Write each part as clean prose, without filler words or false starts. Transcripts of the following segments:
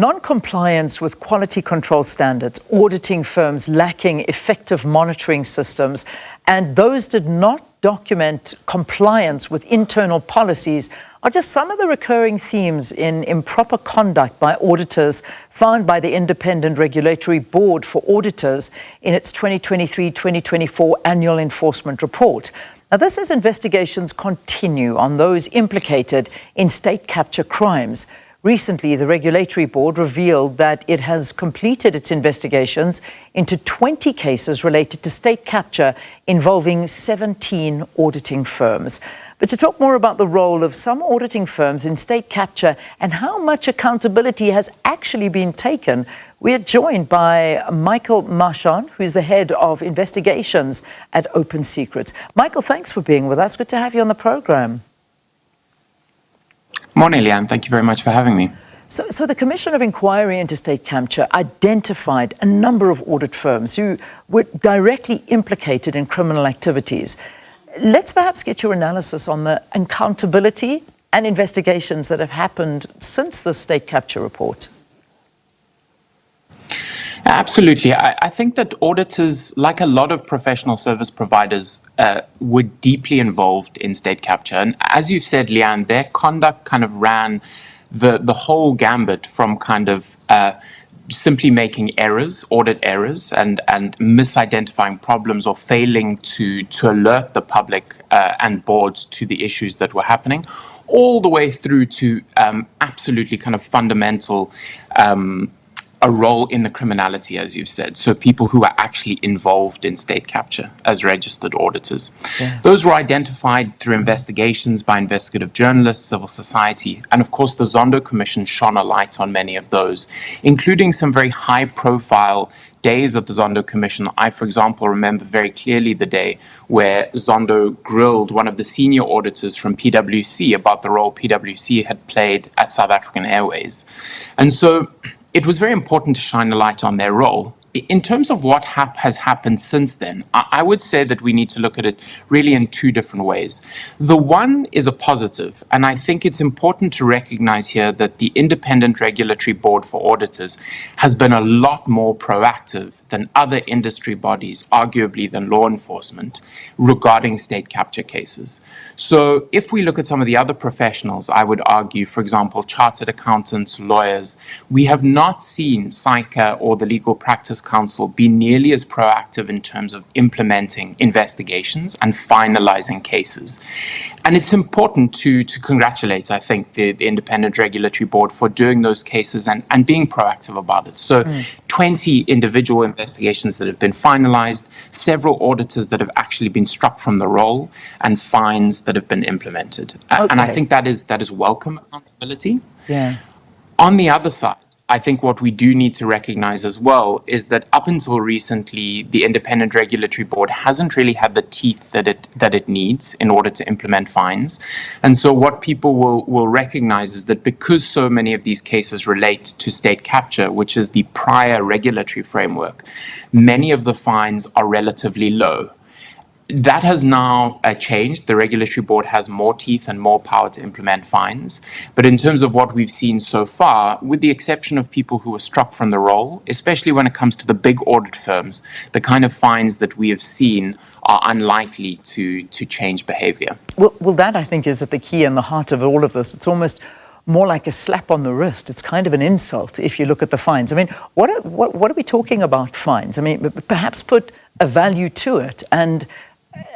Non-compliance with quality control standards, auditing firms lacking effective monitoring systems, and those did not document compliance with internal policies are just some of the recurring themes in improper conduct by auditors found by the Independent Regulatory Board for Auditors in its 2023-2024 annual enforcement report. Now, this as investigations continue on those implicated in state capture crimes. Recently, the Regulatory Board revealed that it has completed its investigations into 20 cases related to state capture involving 17 auditing firms. But to talk more about the role of some auditing firms in state capture and how much accountability has actually been taken, we are joined by Michael Marchant, who's the head of investigations at Open Secrets. Michael, thanks for being with us. Good to have you on the program. Morning, Leanne. Thank you very much for having me. So the Commission of Inquiry into State Capture identified a number of audit firms who were directly implicated in criminal activities. Let's perhaps get your analysis on the accountability and investigations that have happened since the State Capture report. Absolutely. I think that auditors, like a lot of professional service providers, were deeply involved in state capture. And as you said, Leanne, their conduct kind of ran the whole gambit from kind of simply making errors, audit errors, and misidentifying problems or failing to alert the public and boards to the issues that were happening, all the way through to absolutely kind of fundamental a role in the criminality, as you've said. So people who are actually involved in state capture as registered auditors. Yeah. Those were identified through investigations by investigative journalists, civil society, and of course the Zondo Commission shone a light on many of those, including some very high-profile days of the Zondo Commission. I, for example, remember very clearly the day where Zondo grilled one of the senior auditors from PwC about the role PwC had played at South African Airways. And so it was very important to shine a light on their role. In terms of what has happened since then, I would say that we need to look at it really in two different ways. The one is a positive, and I think it's important to recognize here that the Independent Regulatory Board for Auditors has been a lot more proactive than other industry bodies, arguably than law enforcement, regarding state capture cases. So if we look at some of the other professionals, I would argue, for example, chartered accountants, lawyers, we have not seen SICA or the Legal Practice Council be nearly as proactive in terms of implementing investigations and finalizing cases. And it's important to congratulate, I think, the Independent Regulatory Board for doing those cases and being proactive about it. So 20 individual investigations that have been finalized, several auditors that have actually been struck from the role, and fines that have been implemented. And I think that is welcome accountability. Yeah. On the other side, I think what we do need to recognize as well is that up until recently, the Independent Regulatory Board hasn't really had the teeth that it needs in order to implement fines. And so what people will recognize is that because so many of these cases relate to state capture, which is the prior regulatory framework, many of the fines are relatively low. That has now changed. The Regulatory Board has more teeth and more power to implement fines. But in terms of what we've seen so far, with the exception of people who were struck from the role, especially when it comes to the big audit firms, the kind of fines that we have seen are unlikely to change behavior. Well, that I think is at the key and the heart of all of this. It's almost more like a slap on the wrist. It's kind of an insult if you look at the fines. I mean, what are we talking about fines? I mean, perhaps put a value to it and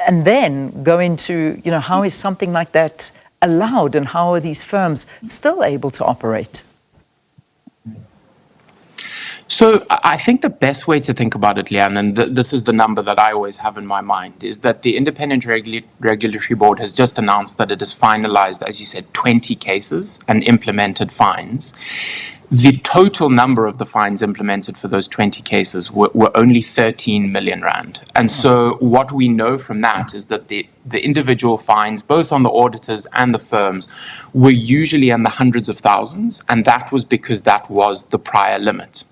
then go into, how is something like that allowed and how are these firms still able to operate? So I think the best way to think about it, Leanne, and this is the number that I always have in my mind, is that the Independent Regulatory Board has just announced that it has finalized, as you said, 20 cases and implemented fines. The total number of the fines implemented for those 20 cases were only 13 million rand. And so what we know from that is that the individual fines, both on the auditors and the firms, were usually in the hundreds of thousands, and that was because that was the prior limit.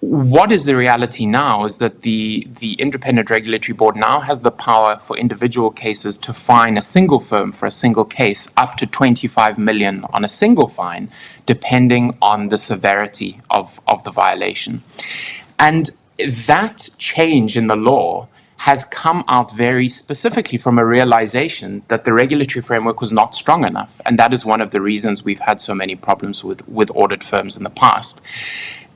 What is the reality now is that the Independent Regulatory Board now has the power for individual cases to fine a single firm for a single case up to 25 million on a single fine, depending on the severity of the violation. And that change in the law has come out very specifically from a realization that the regulatory framework was not strong enough. And that is one of the reasons we've had so many problems with audit firms in the past.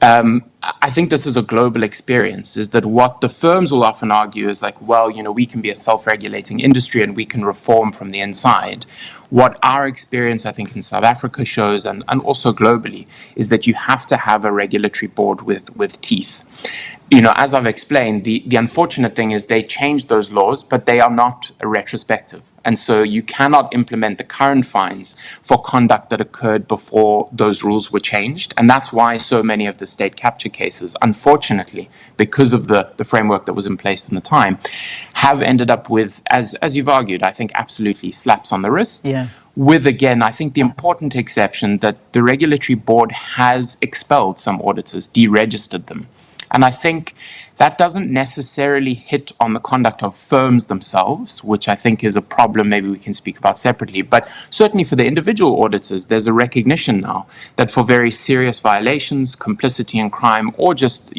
I think this is a global experience, is that what the firms will often argue is like, well, we can be a self-regulating industry and we can reform from the inside. What our experience, I think, in South Africa shows, and also globally, is that you have to have a regulatory board with teeth. As I've explained, the unfortunate thing is they changed those laws, but they are not retrospective. And so you cannot implement the current fines for conduct that occurred before those rules were changed. And that's why so many of the state capture cases, unfortunately, because of the framework that was in place in the time, have ended up with, as you've argued, I think absolutely slaps on the wrist. Yeah. With, again, I think the important exception that the regulatory board has expelled some auditors, deregistered them. And I think that doesn't necessarily hit on the conduct of firms themselves, which I think is a problem maybe we can speak about separately. But certainly for the individual auditors, there's a recognition now that for very serious violations, complicity in crime, or just,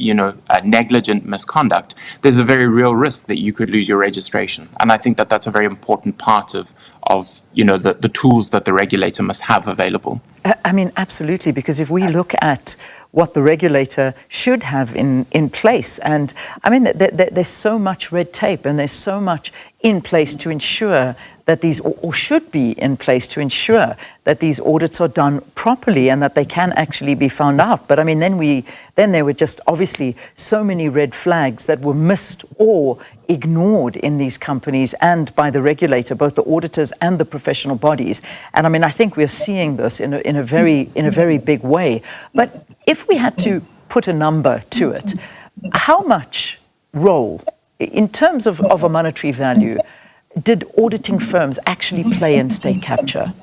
negligent misconduct, there's a very real risk that you could lose your registration. And I think that that's a very important part of the tools that the regulator must have available. I mean, absolutely, because if we look at what the regulator should have in place, and I mean, there's so much red tape and there's so much in place to ensure that these, or should be in place to ensure that these audits are done properly and that they can actually be found out. But I mean, then there were just obviously so many red flags that were missed or ignored in these companies and by the regulator, both the auditors and the professional bodies. And I mean, I think we're seeing this in a very big way. But if we had to put a number to it, how much role, in terms of a monetary value, did auditing firms actually play in state capture?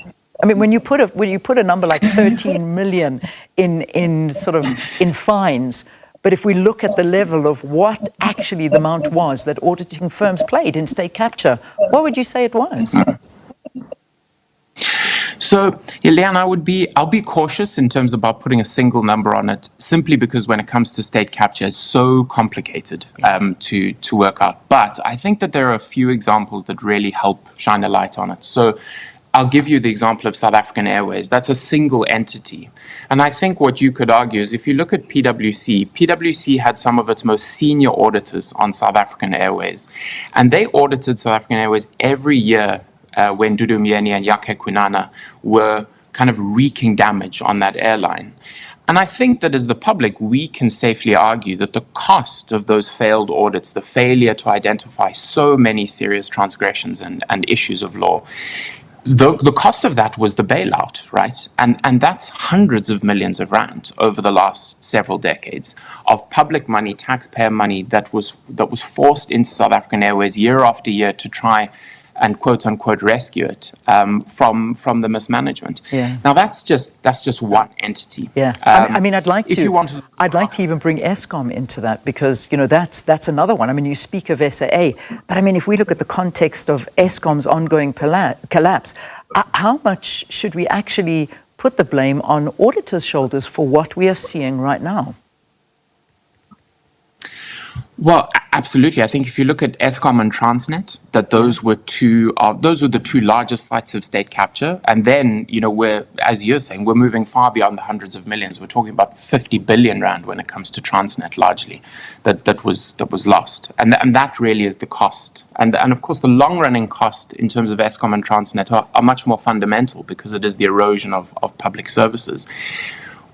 I mean, when you put a number like 13 million in fines, but if we look at the level of what actually the amount was that auditing firms played in state capture, what would you say it was? So, Leanne, I'll be cautious in terms about putting a single number on it, simply because when it comes to state capture, it's so complicated to work out. But I think that there are a few examples that really help shine a light on it. So I'll give you the example of South African Airways. That's a single entity. And I think what you could argue is if you look at PwC had some of its most senior auditors on South African Airways. And they audited South African Airways every year when Dudu Myeni and Yake Kunana were kind of wreaking damage on that airline. And I think that as the public, we can safely argue that the cost of those failed audits, the failure to identify so many serious transgressions and issues of law, the cost of that was the bailout, right? And that's hundreds of millions of rand over the last several decades of public money, taxpayer money that was forced into South African Airways year after year to try and quote unquote rescue it from the mismanagement. Yeah. Now that's just one entity. Yeah, I mean, I'd like to even bring Eskom into that, because that's another one. I mean, you speak of SAA, but I mean, if we look at the context of Eskom's ongoing collapse, how much should we actually put the blame on auditors' shoulders for what we are seeing right now? Well, absolutely. I think if you look at Eskom and Transnet, that those were the two largest sites of state capture. And then, we're, as you're saying, we're moving far beyond the hundreds of millions. We're talking about 50 billion rand when it comes to Transnet, largely, that was lost. And that really is the cost. And of course, the long-running cost in terms of Eskom and Transnet are much more fundamental, because it is the erosion of public services.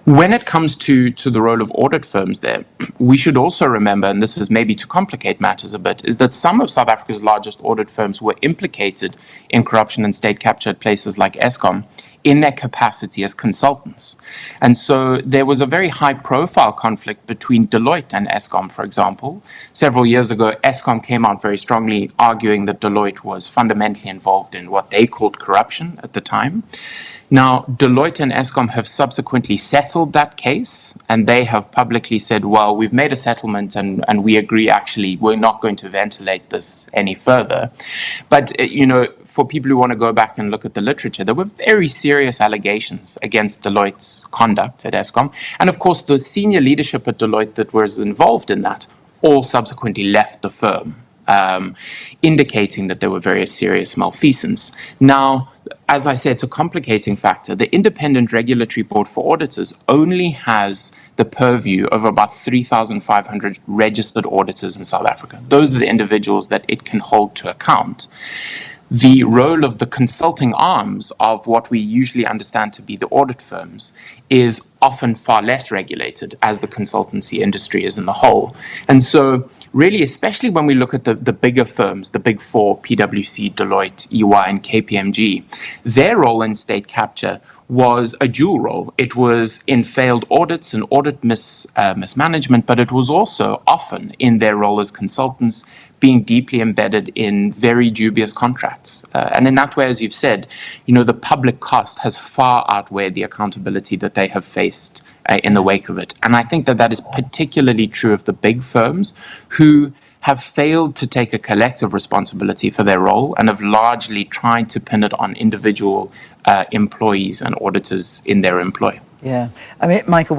When it comes to the role of audit firms there, we should also remember, and this is maybe to complicate matters a bit, is that some of South Africa's largest audit firms were implicated in corruption and state capture at places like Eskom in their capacity as consultants. And so there was a very high-profile conflict between Deloitte and Eskom, for example. Several years ago, Eskom came out very strongly arguing that Deloitte was fundamentally involved in what they called corruption at the time. Now, Deloitte and Eskom have subsequently settled that case, and they have publicly said, well, we've made a settlement and we agree, actually, we're not going to ventilate this any further. But, for people who want to go back and look at the literature, there were very serious allegations against Deloitte's conduct at Eskom. And of course, the senior leadership at Deloitte that was involved in that all subsequently left the firm, indicating that there were very serious malfeasance. Now, as I said, it's a complicating factor. The Independent Regulatory Board for Auditors only has the purview of about 3,500 registered auditors in South Africa. Those are the individuals that it can hold to account. The role of the consulting arms of what we usually understand to be the audit firms is often far less regulated as the consultancy industry is in the whole. And so really, especially when we look at the bigger firms, the big four, PwC, Deloitte, EY, and KPMG, their role in state capture was a dual role. It was in failed audits and audit mismanagement, but it was also often in their role as consultants being deeply embedded in very dubious contracts. And in that way, as you've said, the public cost has far outweighed the accountability that they have faced in the wake of it. And I think that is particularly true of the big firms who have failed to take a collective responsibility for their role and have largely tried to pin it on individual employees and auditors in their employ. Yeah. I mean, Michael,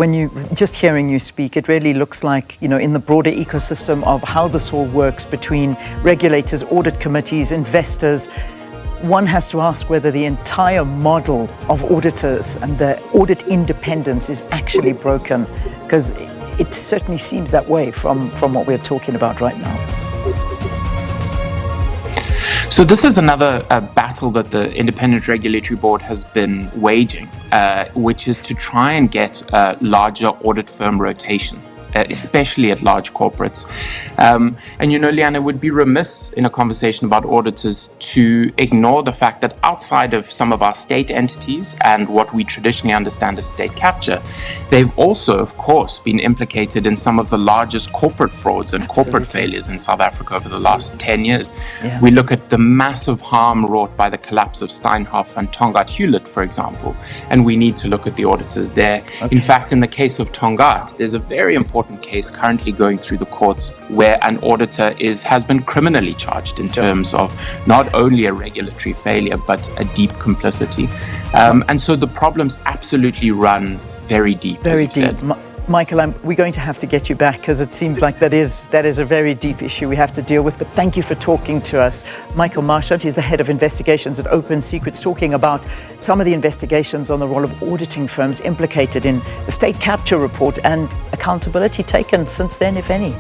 just hearing you speak, it really looks like, in the broader ecosystem of how this all works between regulators, audit committees, investors, one has to ask whether the entire model of auditors and the audit independence is actually broken, because it certainly seems that way from what we're talking about right now. So this is another battle that the Independent Regulatory Board has been waging, which is to try and get larger audit firm rotation, especially at large corporates. And Leanne, it would be remiss in a conversation about auditors to ignore the fact that outside of some of our state entities and what we traditionally understand as state capture, they've also, of course, been implicated in some of the largest corporate frauds and corporate failures in South Africa over the last 10 years. Yeah. We look at the massive harm wrought by the collapse of Steinhoff and Tongaat Hewlett, for example, and we need to look at the auditors there. Okay. In fact, in the case of Tongaat, there's a very important case currently going through the courts where an auditor has been criminally charged in terms of not only a regulatory failure but a deep complicity. And so the problems absolutely run very deep. Very deep. Michael, we're going to have to get you back because it seems like that is a very deep issue we have to deal with. But thank you for talking to us. Michael Marchant is the head of investigations at Open Secrets, talking about some of the investigations on the role of auditing firms implicated in the state capture report and accountability taken since then, if any.